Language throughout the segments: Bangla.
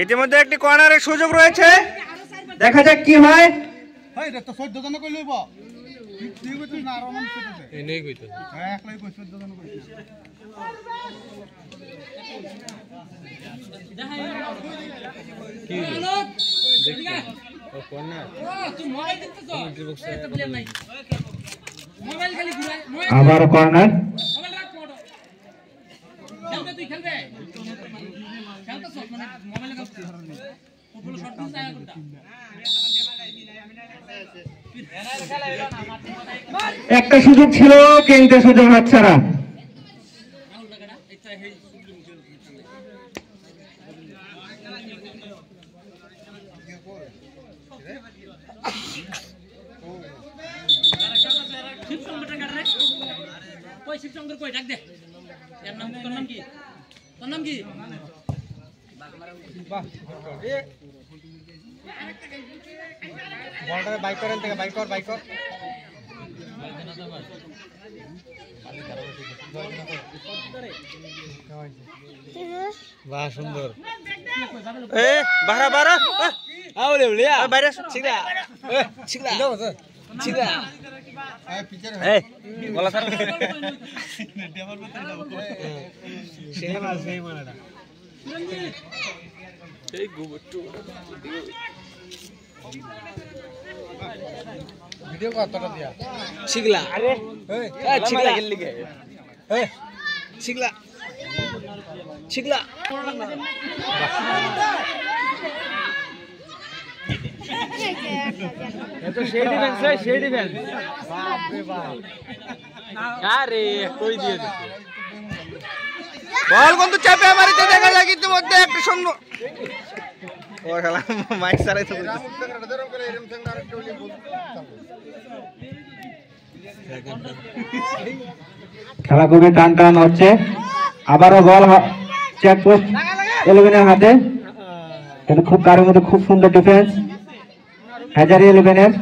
ইতিমধ্যে একটি কর্নারের সুযোগ রয়েছে, দেখা যাক কি হয়। আবার কর্নার। একটা সুযোগ ছিল কিন্তু সুযোগ হাতছাড়া। বাইক করেন থেকে বাইক কর বাহ সুন্দর এ বারা বারা আউলে লিয়া বাইরে ছিগলা ছিগলা ছিগলা এই বলা স্যার সেই মাছ সেই মানাটা এই গোবরটু ভিডিও কতটা দিয়া ছিগলা আরে এই ছিগলা গেল লিগে এই ছিগলা ছিগলা এতো সেই ডিফেন্স বাপ রে বাপ আরে কই দিয়ে দিছে বল কিন্তু চাপে মারিতে দেখা যায় ইতিমধ্যে একটা সুন্দর ও শালা মাইক সারাই তো খেলা খুবই টান টান হচ্ছে। আবারও বল চেক পোস্ট 11 এর হাতে। এটা খুব কারের মধ্যে খুব সুন্দর ডিফেন্স হাজারি 11 এর।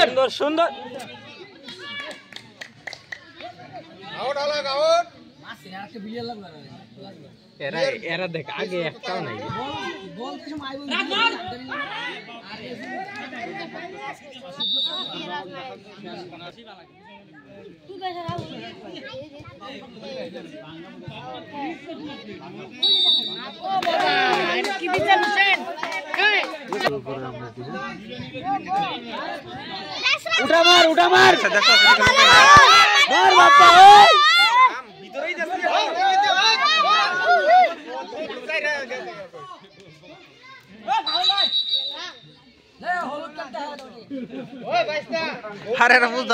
সুন্দর সুন্দর এরা দেখ আগে একটাও নাই উঠা মার বাপ্পা ভিতরেই যাচ্ছে আরে রে বুঝ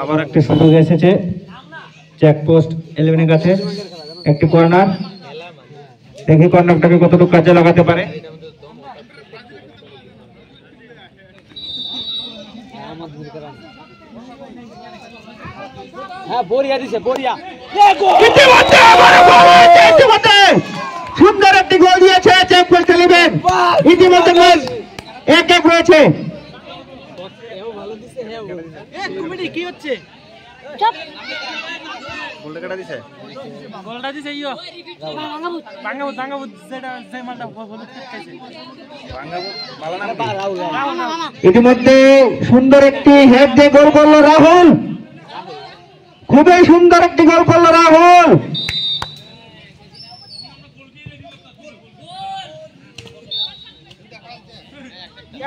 আবার একটা সুযোগ এসেছে চেকপোস্ট 11 এর কাছে। একটি কর্নার, দেখি কর্নারটাকে কতটুকু কাজে লাগাতে পারে। হ্যাঁ বড়িয়া দিছে বড়িয়া সুন্দর একটি গোল দিয়েছে চেকপোস্ট 11। ইতিমধ্যে গোল 1-1 রয়েছে। কি হচ্ছে গোলটা দিছে ইয়ো ভাঙ্গাবুত যেটা যে মালটা হলুদ খাইছে ইতিমধ্যে সুন্দর একটি হেড দিয়ে গোল করলো রাহুল, খুবই সুন্দর একটি গোল করলো রাহুল।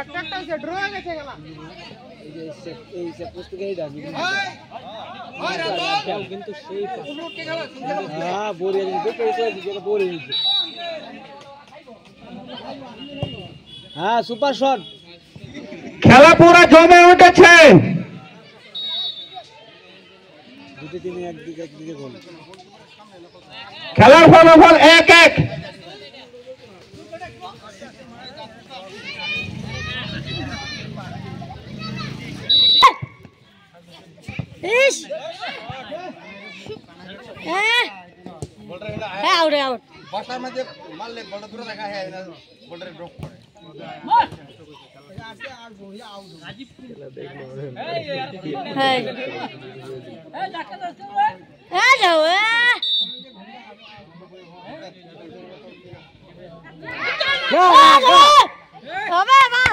একটা হ্যাঁ সুপার শট খেলা পুরো জমে উঠেছে। খেলার ফলাফল 1-1। ইস হ্যাঁ হ্যাঁ আউট আউট বসার মধ্যে মারলে বলটা দূরে দেখা হয় না বলটা ড্রপ করে হ্যাঁ হ্যাঁ যাও হবে বা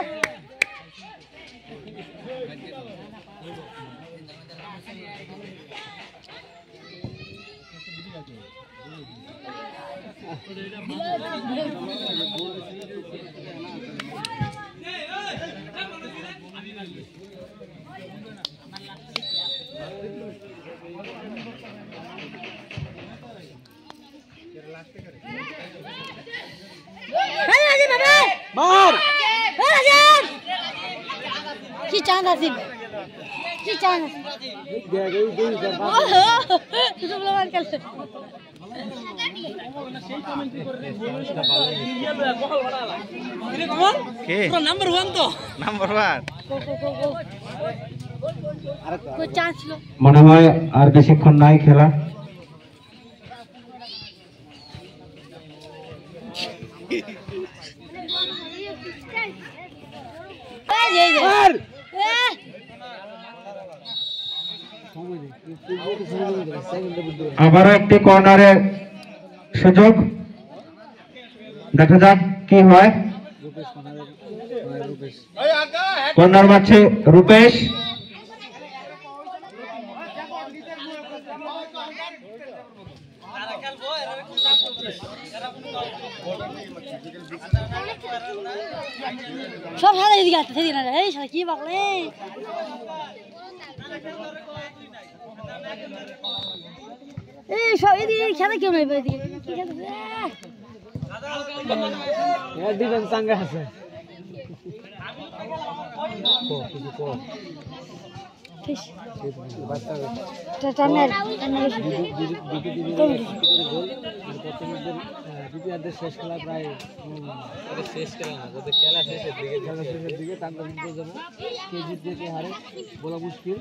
মার কি চান আসিন কি চান নাম্বার 1 তো নাম্বার 1 চান্স ছিল মনে হয় আর বেশিক্ষণ নাই খেলা। আবারও একটি কর্নারের সুযোগ, দেখা যাক কি হয়। কর্নার মারছে রূপেশ। সব সারা এদিকে আসতে সেদিন এই সারা কি বাকলে এই সব এদিকে খেলা কেউ নাই এদিকে কি খেলছে ডিফেন্স চাঙ্গা আছে শেষ খেলা প্রায় শেষ খেলা না খেলা শেষের দিকে কেজি হারে বলা মুশকিল।